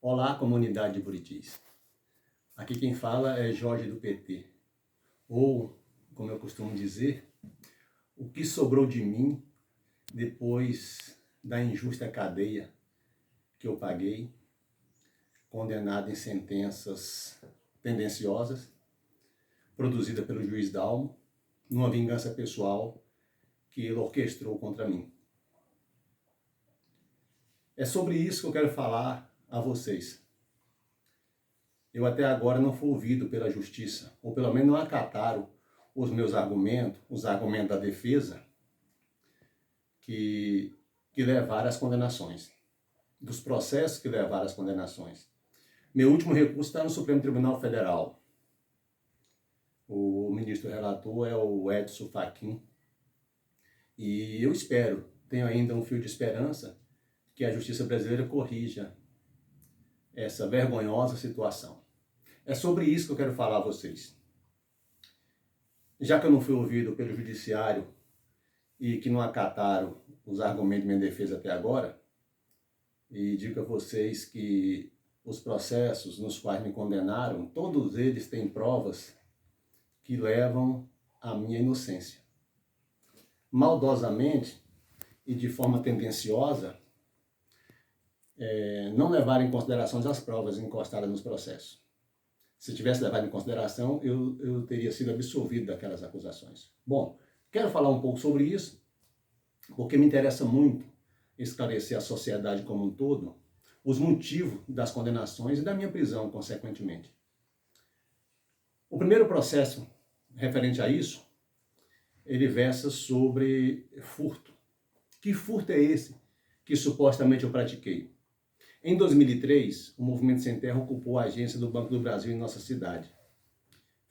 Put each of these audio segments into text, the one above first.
Olá, comunidade de Buritis. Aqui quem fala é Jorge do PT. Ou, como eu costumo dizer, o que sobrou de mim depois da injusta cadeia que eu paguei, condenado em sentenças tendenciosas, produzida pelo juiz Dalmo, numa vingança pessoal que ele orquestrou contra mim. É sobre isso que eu quero falar a vocês. Eu até agora não fui ouvido pela justiça, ou pelo menos não acataram os meus argumentos, os argumentos da defesa, que levaram às condenações, dos processos que levaram às condenações. Meu último recurso está no Supremo Tribunal Federal. O ministro relator é o Edson Fachin. E eu espero, tenho ainda um fio de esperança, que a justiça brasileira corrija essa vergonhosa situação. É sobre isso que eu quero falar a vocês. Já que eu não fui ouvido pelo judiciário e que não acataram os argumentos de minha defesa até agora, e digo a vocês que os processos nos quais me condenaram, todos eles têm provas que levam à minha inocência. Maldosamente e de forma tendenciosa, não levaram em consideração as provas encostadas nos processos. Se tivesse levado em consideração, eu teria sido absolvido daquelas acusações. Bom, quero falar um pouco sobre isso, porque me interessa muito esclarecer a sociedade como um todo os motivos das condenações e da minha prisão, consequentemente. O primeiro processo referente a isso, ele versa sobre furto. Que furto é esse que supostamente eu pratiquei? Em 2003, o Movimento Sem Terra ocupou a agência do Banco do Brasil em nossa cidade.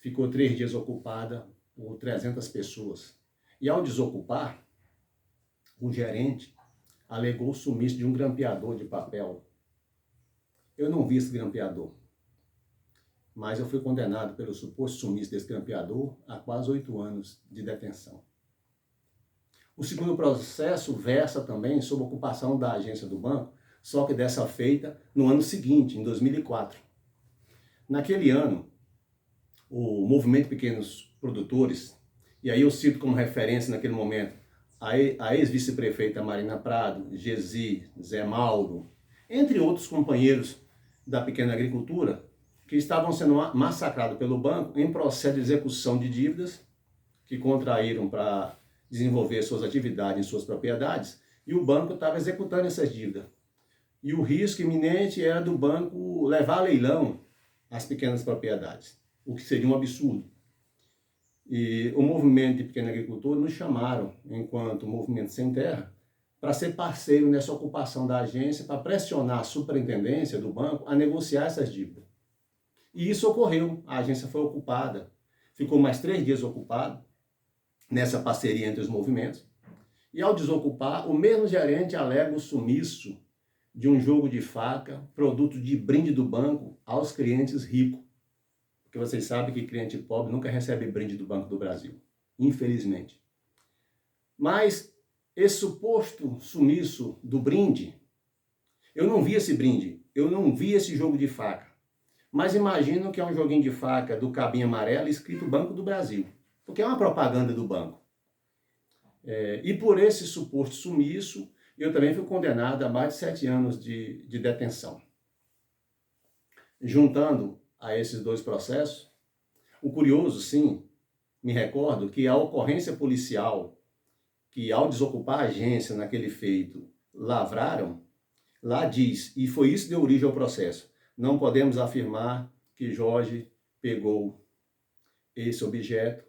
Ficou 3 dias ocupada por 300 pessoas. E ao desocupar, o gerente alegou o sumiço de um grampeador de papel. Eu não vi esse grampeador, mas eu fui condenado pelo suposto sumiço desse grampeador a quase 8 anos de detenção. O segundo processo versa também sobre a ocupação da agência do banco, só que dessa feita no ano seguinte, em 2004. Naquele ano, o Movimento Pequenos Produtores, e aí eu cito como referência naquele momento a ex-vice-prefeita Marina Prado, Gesi, Zé Mauro, entre outros companheiros da pequena agricultura, que estavam sendo massacrados pelo banco em processo de execução de dívidas que contraíram para desenvolver suas atividades em suas propriedades, e o banco estava executando essas dívidas. E o risco iminente era do banco levar a leilão as pequenas propriedades, o que seria um absurdo. E o movimento de pequeno agricultor nos chamaram, enquanto Movimento Sem Terra, para ser parceiro nessa ocupação da agência, para pressionar a superintendência do banco a negociar essas dívidas. E isso ocorreu, a agência foi ocupada, ficou mais 3 dias ocupada, nessa parceria entre os movimentos, e ao desocupar, o mesmo gerente alega o sumiço de um jogo de faca, produto de brinde do banco aos clientes ricos. Porque vocês sabem que cliente pobre nunca recebe brinde do Banco do Brasil, infelizmente. Mas esse suposto sumiço do brinde, eu não vi esse brinde, eu não vi esse jogo de faca. Mas imagino que é um joguinho de faca do cabinho amarelo escrito Banco do Brasil, porque é uma propaganda do banco. E por esse suposto sumiço, eu também fui condenado a mais de 7 anos de detenção. Juntando a esses 2 processos, o curioso, sim, me recordo que a ocorrência policial que ao desocupar a agência naquele feito lavraram, lá diz, e foi isso que deu origem ao processo, não podemos afirmar que Jorge pegou esse objeto,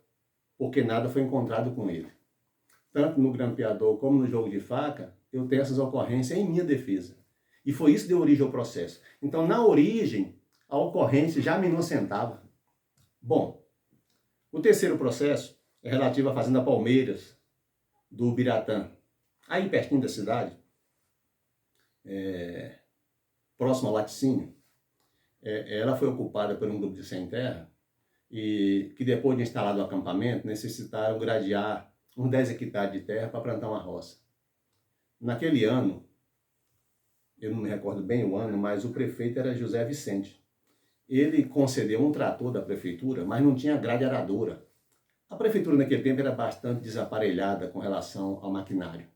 porque nada foi encontrado com ele. Tanto no grampeador como no jogo de faca, eu tenho essas ocorrências em minha defesa. E foi isso que deu origem ao processo. Então, na origem, a ocorrência já me inocentava. Bom, o terceiro processo é relativo à Fazenda Palmeiras, do Ubiratã, aí pertinho da cidade, próximo ao laticínio. Ela foi ocupada por um grupo de sem terra e que depois de instalado o acampamento necessitaram gradear uns 10 hectares de terra para plantar uma roça. Naquele ano, eu não me recordo bem o ano, mas o prefeito era José Vicente. Ele concedeu um trator da prefeitura, mas não tinha grade aradora. A prefeitura naquele tempo era bastante desaparelhada com relação ao maquinário.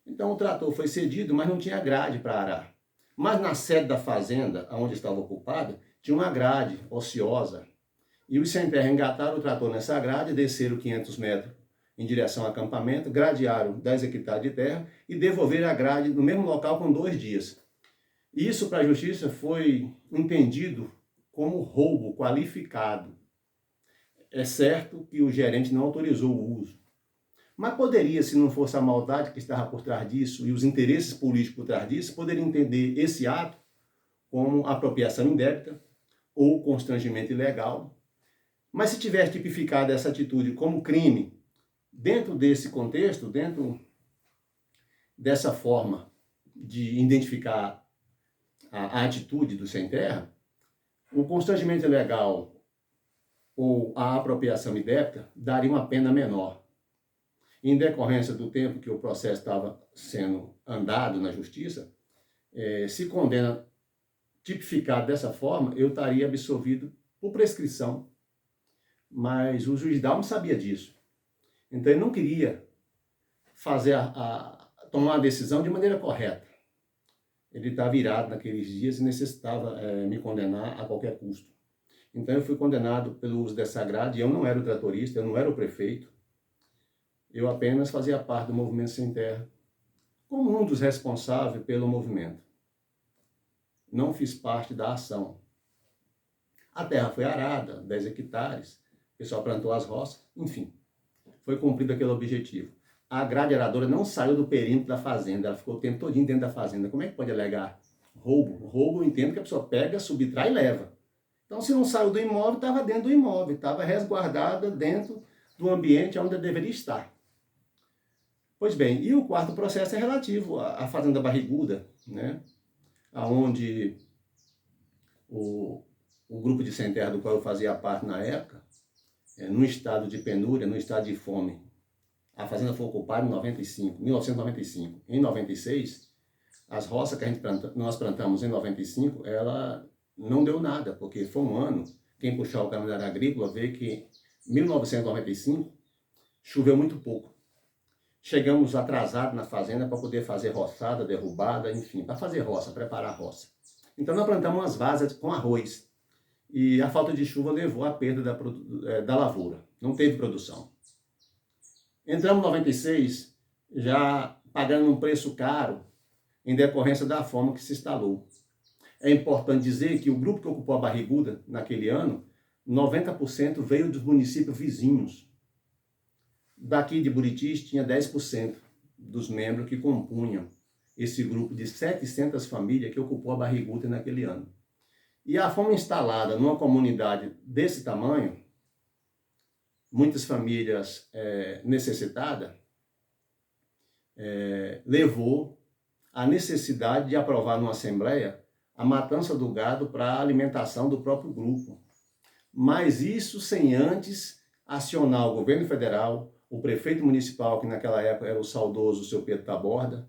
Então o trator foi cedido, mas não tinha grade para arar. Mas na sede da fazenda, onde estava ocupada, tinha uma grade ociosa. E os sem terra engataram o trator nessa grade, desceram 500 metros em direção ao acampamento, gradearam 10 hectares de terra e devolveram a grade no mesmo local com 2 dias. Isso para a justiça foi entendido como roubo qualificado. É certo que o gerente não autorizou o uso, mas poderia, se não fosse a maldade que estava por trás disso e os interesses políticos por trás disso, poderia entender esse ato como apropriação indébita ou constrangimento ilegal. Mas se tivesse tipificado essa atitude como crime, dentro desse contexto, dentro dessa forma de identificar a atitude do sem terra, o constrangimento ilegal ou a apropriação indébita daria uma pena menor. Em decorrência do tempo que o processo estava sendo andado na justiça, se condena tipificado dessa forma, eu estaria absolvido por prescrição. Mas o juiz Dalmo sabia disso. Então ele não queria tomar a decisão de maneira correta. Ele estava virado naqueles dias e necessitava me condenar a qualquer custo. Então eu fui condenado pelo uso dessa grade. Eu não era o tratorista, eu não era o prefeito. Eu apenas fazia parte do Movimento Sem Terra, como um dos responsáveis pelo movimento. Não fiz parte da ação. A terra foi arada, 10 hectares, o pessoal plantou as roças, enfim, foi cumprido aquele objetivo. A grade aradora não saiu do perímetro da fazenda, ela ficou o tempo todinho dentro da fazenda. Como é que pode alegar roubo? Roubo, eu entendo que a pessoa pega, subtrai e leva. Então, se não saiu do imóvel, estava dentro do imóvel, estava resguardada dentro do ambiente onde deveria estar. Pois bem, e o quarto processo é relativo à Fazenda Barriguda, né? Onde o grupo de sem terra do qual eu fazia parte na época, num estado de penúria, num estado de fome. A fazenda foi ocupada em 1995. Em 96, as roças que nós plantamos em 95, ela não deu nada, porque foi um ano, quem puxar o calendário agrícola vê que em 1995 choveu muito pouco. Chegamos atrasados na fazenda para poder fazer roçada, derrubada, enfim, para fazer roça, preparar a roça. Então nós plantamos umas vazas com arroz. E a falta de chuva levou à perda da lavoura. Não teve produção. Entramos em 96, já pagando um preço caro em decorrência da forma que se instalou. É importante dizer que o grupo que ocupou a Barriguda naquele ano, 90% veio dos municípios vizinhos. Daqui de Buritis tinha 10% dos membros que compunham esse grupo de 700 famílias que ocupou a Barriguda naquele ano. E a fome instalada numa comunidade desse tamanho, muitas famílias necessitadas, levou à necessidade de aprovar numa Assembleia a matança do gado para a alimentação do próprio grupo. Mas isso sem antes acionar o governo federal, o prefeito municipal, que naquela época era o saudoso seu Pedro Taborda,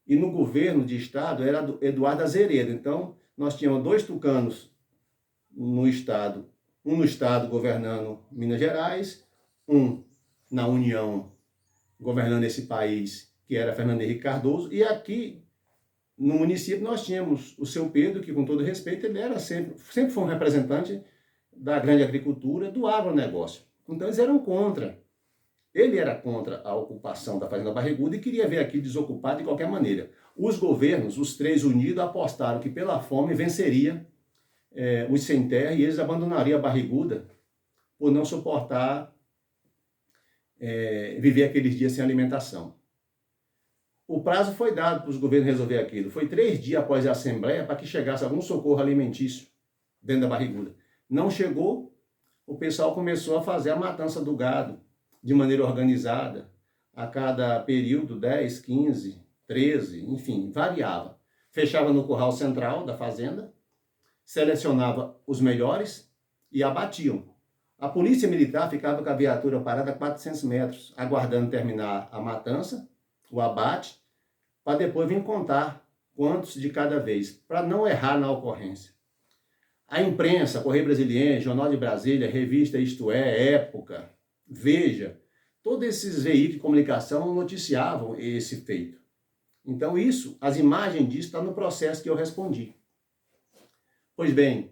e no governo de estado era Eduardo Azeredo. Então, nós tínhamos 2 tucanos no estado, um no estado governando Minas Gerais, um na União governando esse país, que era Fernando Henrique Cardoso, e aqui no município nós tínhamos o seu Pedro, que com todo respeito, ele era sempre foi um representante da grande agricultura, do agronegócio. Então eles eram contra. Ele era contra a ocupação da Fazenda Barriguda e queria ver aqui desocupado de qualquer maneira. Os governos, os 3 unidos, apostaram que pela fome venceria os sem terra e eles abandonariam a Barriguda por não suportar viver aqueles dias sem alimentação. O prazo foi dado para os governos resolver aquilo. Foi 3 dias após a Assembleia para que chegasse algum socorro alimentício dentro da Barriguda. Não chegou, o pessoal começou a fazer a matança do gado de maneira organizada, a cada período, 10, 15, 13, enfim, variava. Fechava no curral central da fazenda, selecionava os melhores e abatiam. A polícia militar ficava com a viatura parada a 400 metros, aguardando terminar a matança, o abate, para depois vir contar quantos de cada vez, para não errar na ocorrência. A imprensa, Correio Brasiliense, Jornal de Brasília, Revista Isto É, Época, Veja, todos esses veículos de comunicação noticiavam esse feito. Então isso, as imagens disso estão no processo que eu respondi. Pois bem,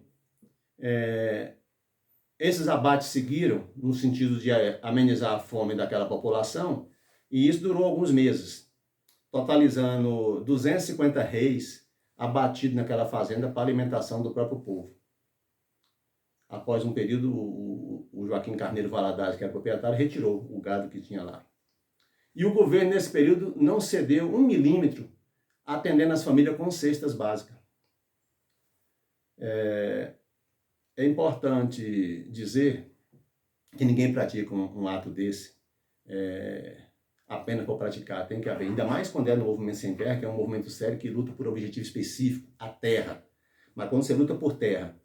esses abates seguiram no sentido de amenizar a fome daquela população, e isso durou alguns meses, totalizando 250 reis abatidos naquela fazenda para alimentação do próprio povo. Após um período, o Joaquim Carneiro Valadares, que era proprietário, retirou o gado que tinha lá. E o governo, nesse período, não cedeu 1 milímetro, atendendo as famílias com cestas básicas. É importante dizer que ninguém pratica um ato desse apenas por praticar, tem que haver. Ainda mais quando é no movimento sem terra, que é um movimento sério que luta por um objetivo específico, a terra. Mas quando você luta por terra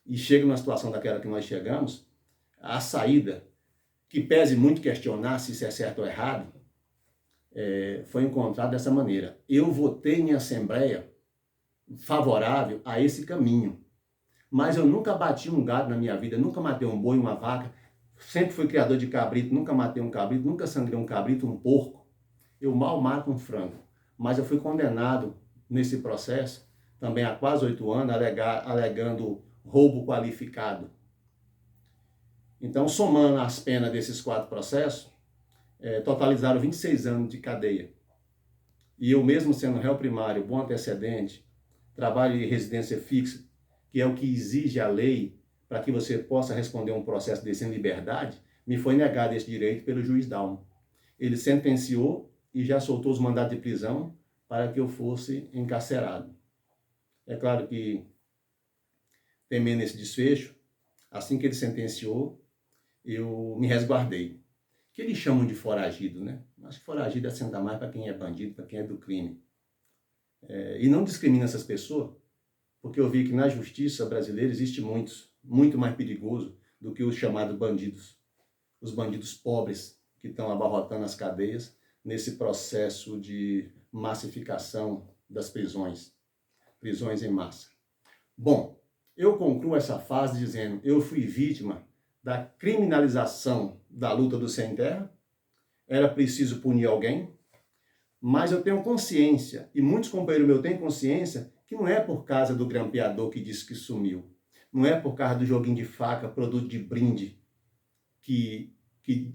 e chega numa situação daquela que nós chegamos, a saída, que pese muito questionar se isso é certo ou errado, foi encontrada dessa maneira. Eu votei em assembleia favorável a esse caminho, mas eu nunca bati um gado na minha vida, nunca matei um boi, uma vaca, sempre fui criador de cabrito, nunca matei um cabrito, nunca sangrei um cabrito, um porco. Eu mal mato um frango, mas eu fui condenado nesse processo, também há quase 8 anos, alegando roubo qualificado. Então, somando as penas desses 4 processos, totalizaram 26 anos de cadeia. E eu mesmo sendo réu primário, bom antecedente, trabalho de residência fixa, que é o que exige a lei para que você possa responder um processo desse em liberdade, me foi negado esse direito pelo juiz Dalmo. Ele sentenciou e já soltou os mandados de prisão para que eu fosse encarcerado. É claro que, temendo esse desfecho, assim que ele sentenciou, eu me resguardei. Que eles chamam de foragido, né? Acho que foragido assenta mais para quem é bandido, para quem é do crime. E não discrimina essas pessoas, porque eu vi que na justiça brasileira existe muito mais perigoso do que os chamados bandidos. Os bandidos pobres que estão abarrotando as cadeias nesse processo de massificação das prisões em massa. Bom, eu concluo essa fase dizendo, eu fui vítima da criminalização da luta do sem terra, era preciso punir alguém, mas eu tenho consciência, e muitos companheiros meus têm consciência, que não é por causa do grampeador que disse que sumiu, não é por causa do joguinho de faca, produto de brinde, que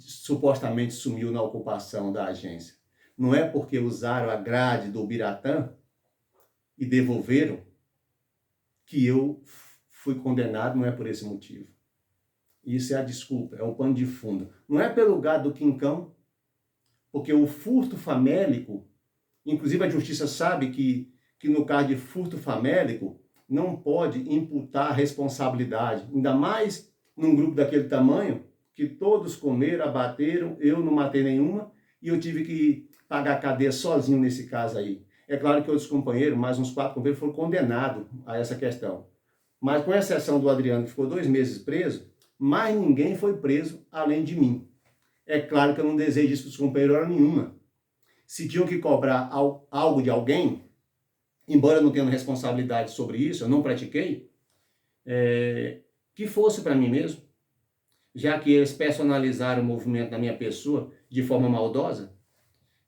supostamente sumiu na ocupação da agência. Não é porque usaram a grade do Ubiratã e devolveram que eu fui condenado, não é por esse motivo. Isso é a desculpa, é o pano de fundo. Não é pelo gado do quincão, porque o furto famélico, inclusive a justiça sabe que no caso de furto famélico, não pode imputar responsabilidade, ainda mais num grupo daquele tamanho, que todos comeram, abateram, eu não matei nenhuma, e eu tive que pagar a cadeia sozinho nesse caso aí. É claro que outros companheiros, mais uns 4 companheiros, foram condenados a essa questão. Mas com exceção do Adriano, que ficou 2 meses preso, mais ninguém foi preso além de mim. É claro que eu não desejo isso para os companheiros hora nenhuma. Se tinham que cobrar algo de alguém, embora eu não tenha responsabilidade sobre isso, eu não pratiquei, que fosse para mim mesmo, já que eles personalizaram o movimento da minha pessoa de forma maldosa.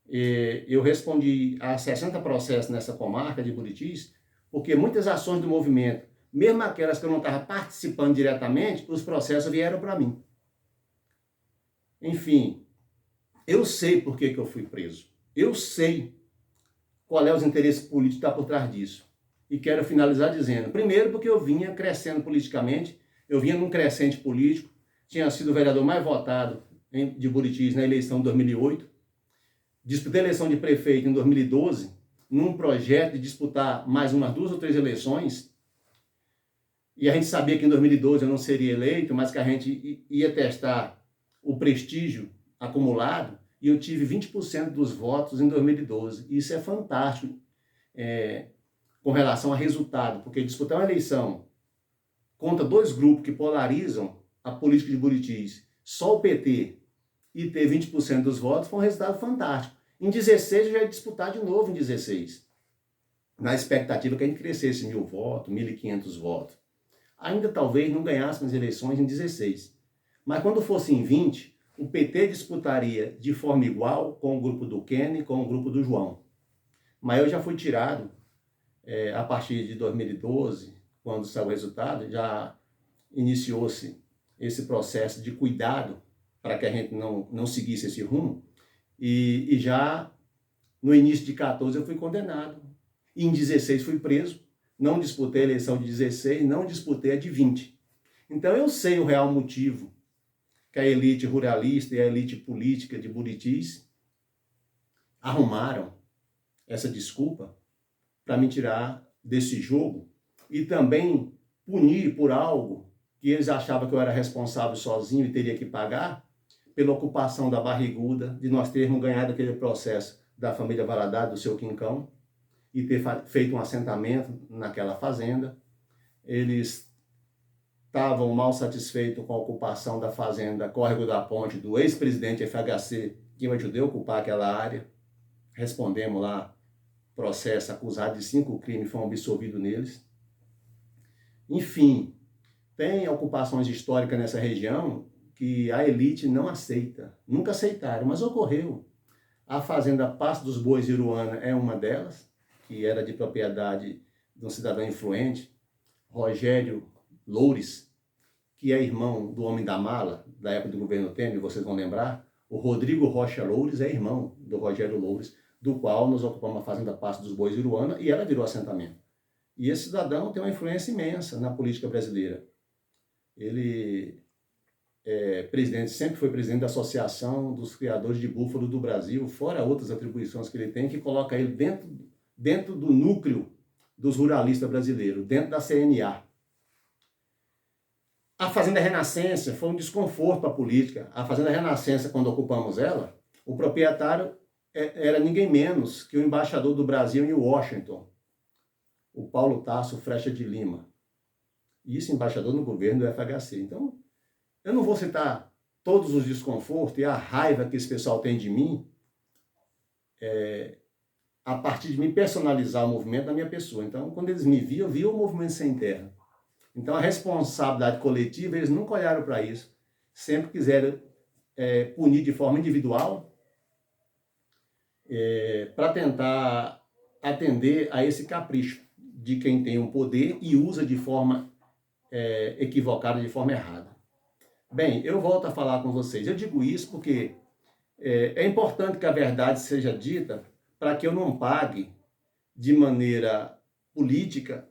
Eu respondi a 60 processos nessa comarca de Buritis, porque muitas ações do movimento, mesmo aquelas que eu não estava participando diretamente, os processos vieram para mim. Enfim, eu sei por que eu fui preso. Eu sei qual é os interesses políticos que estão por trás disso. E quero finalizar dizendo, primeiro porque eu vinha crescendo politicamente, eu vinha num crescente político, tinha sido o vereador mais votado de Buritis na eleição de 2008, disputei a eleição de prefeito em 2012, num projeto de disputar mais umas 2 ou 3 eleições, e a gente sabia que em 2012 eu não seria eleito, mas que a gente ia testar o prestígio acumulado, e eu tive 20% dos votos em 2012. Isso é fantástico com relação a resultado, porque disputar uma eleição contra 2 grupos que polarizam a política de Buritis, só o PT, e ter 20% dos votos, foi um resultado fantástico. Em 16 eu já ia disputar de novo em 16. na expectativa que a gente crescesse 1.000 votos, 1.500 votos. Ainda talvez não ganhasse as eleições em 16. Mas quando fosse em 20, o PT disputaria de forma igual com o grupo do Kenny e com o grupo do João. Mas eu já fui tirado, a partir de 2012, quando saiu o resultado, já iniciou-se esse processo de cuidado para que a gente não seguisse esse rumo. E já no início de 14 eu fui condenado. E em 16 fui preso. Não disputei a eleição de 16, não disputei a de 20. Então eu sei o real motivo que a elite ruralista e a elite política de Buritis arrumaram essa desculpa para me tirar desse jogo e também punir por algo que eles achavam que eu era responsável sozinho e teria que pagar, pela ocupação da Barriguda, de nós termos ganhado aquele processo da família Valadares, do seu Quincão, e ter feito um assentamento naquela fazenda. Eles estavam mal satisfeitos com a ocupação da fazenda Córrego da Ponte do ex-presidente FHC, que eu ajudei a ocupar aquela área. Respondemos lá, processo acusado de 5 crimes, foi absolvido neles. Enfim, tem ocupações históricas nessa região que a elite não aceita. Nunca aceitaram, mas ocorreu. A fazenda Passo dos Bois Iruana é uma delas, que era de propriedade de um cidadão influente, Rogério Loures, que é irmão do Homem da Mala, da época do governo Temer, vocês vão lembrar. O Rodrigo Rocha Loures é irmão do Rogério Loures, do qual nós ocupamos a fazenda Passo dos Bois Iruana, e ela virou assentamento. E esse cidadão tem uma influência imensa na política brasileira. Ele sempre foi presidente da Associação dos Criadores de Búfalo do Brasil, fora outras atribuições que ele tem, que coloca ele dentro do núcleo dos ruralistas brasileiros, dentro da CNA. A Fazenda Renascença foi um desconforto para a política. A Fazenda Renascença, quando ocupamos ela, o proprietário era ninguém menos que o embaixador do Brasil em Washington, o Paulo Tasso Frecha de Lima. Isso, embaixador no governo do FHC. Então, eu não vou citar todos os desconfortos e a raiva que esse pessoal tem de mim, a partir de mim personalizar o movimento da minha pessoa. Então, quando eles me viam, eu via o movimento sem terra. Então, a responsabilidade coletiva, eles nunca olharam para isso. Sempre quiseram punir de forma individual para tentar atender a esse capricho de quem tem um poder e usa de forma equivocada, de forma errada. Bem, eu volto a falar com vocês. Eu digo isso porque é importante que a verdade seja dita para que eu não pague de maneira política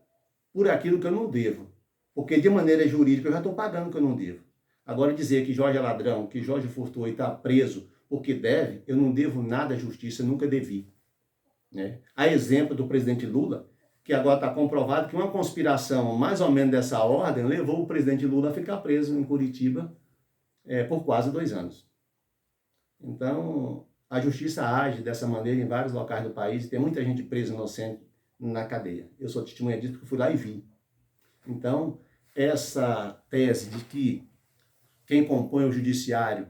por aquilo que eu não devo. Porque de maneira jurídica eu já estou pagando o que eu não devo. Agora dizer que Jorge é ladrão, que Jorge furtou e está preso porque deve, eu não devo nada à justiça, nunca devi. Né? A exemplo do presidente Lula, que agora está comprovado que uma conspiração mais ou menos dessa ordem levou o presidente Lula a ficar preso em Curitiba por quase 2 anos. Então, a justiça age dessa maneira em vários locais do país e tem muita gente presa inocente na cadeia. Eu sou testemunha disso porque fui lá e vi. Então, essa tese de que quem compõe o judiciário,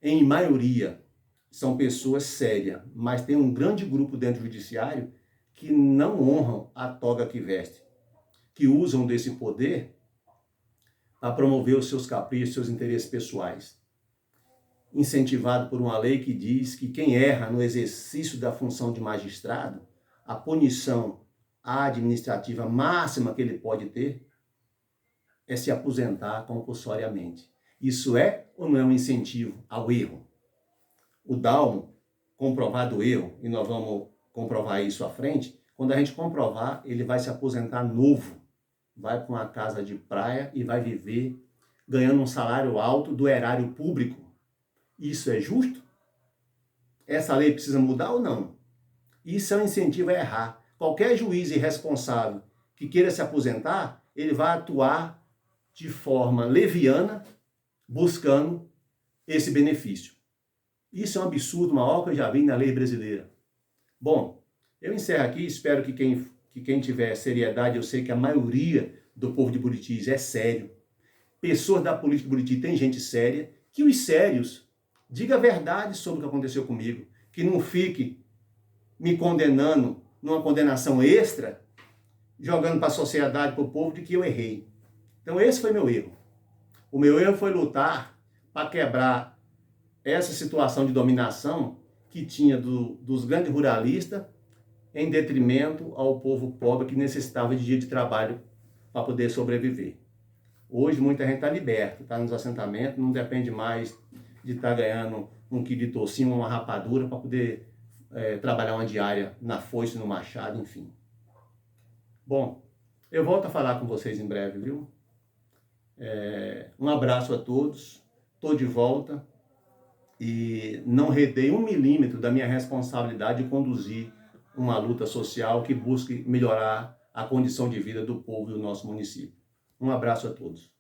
em maioria, são pessoas sérias, mas tem um grande grupo dentro do judiciário que não honram a toga que veste, que usam desse poder para promover os seus caprichos, seus interesses pessoais. Incentivado por uma lei que diz que quem erra no exercício da função de magistrado, a punição administrativa máxima que ele pode ter é se aposentar compulsoriamente. Isso é ou não é um incentivo ao erro? O Dalmo, comprovado o erro, e nós vamos comprovar isso à frente, quando a gente comprovar, ele vai se aposentar novo, vai para uma casa de praia e vai viver ganhando um salário alto do erário público. Isso é justo? Essa lei precisa mudar ou não? Isso é um incentivo a errar. Qualquer juiz irresponsável que queira se aposentar, ele vai atuar de forma leviana, buscando esse benefício. Isso é um absurdo maior que eu já vi na lei brasileira. Bom, eu encerro aqui, espero que quem tiver seriedade, eu sei que a maioria do povo de Buritis é sério. Pessoas da política de Buritis tem gente séria, que os sérios digam a verdade sobre o que aconteceu comigo, que não fique me condenando numa condenação extra, jogando para a sociedade, para o povo, de que eu errei. Então esse foi meu erro. O meu erro foi lutar para quebrar essa situação de dominação que tinha dos grandes ruralistas em detrimento ao povo pobre que necessitava de dia de trabalho para poder sobreviver. Hoje muita gente está liberta, está nos assentamentos, não depende mais de estar ganhando um quilo de tocinho, uma rapadura para poder trabalhar uma diária na foice, no machado, enfim. Bom, eu volto a falar com vocês em breve, viu? Um abraço a todos, estou de volta e não redei 1 milímetro da minha responsabilidade de conduzir uma luta social que busque melhorar a condição de vida do povo do nosso município. Um abraço a todos.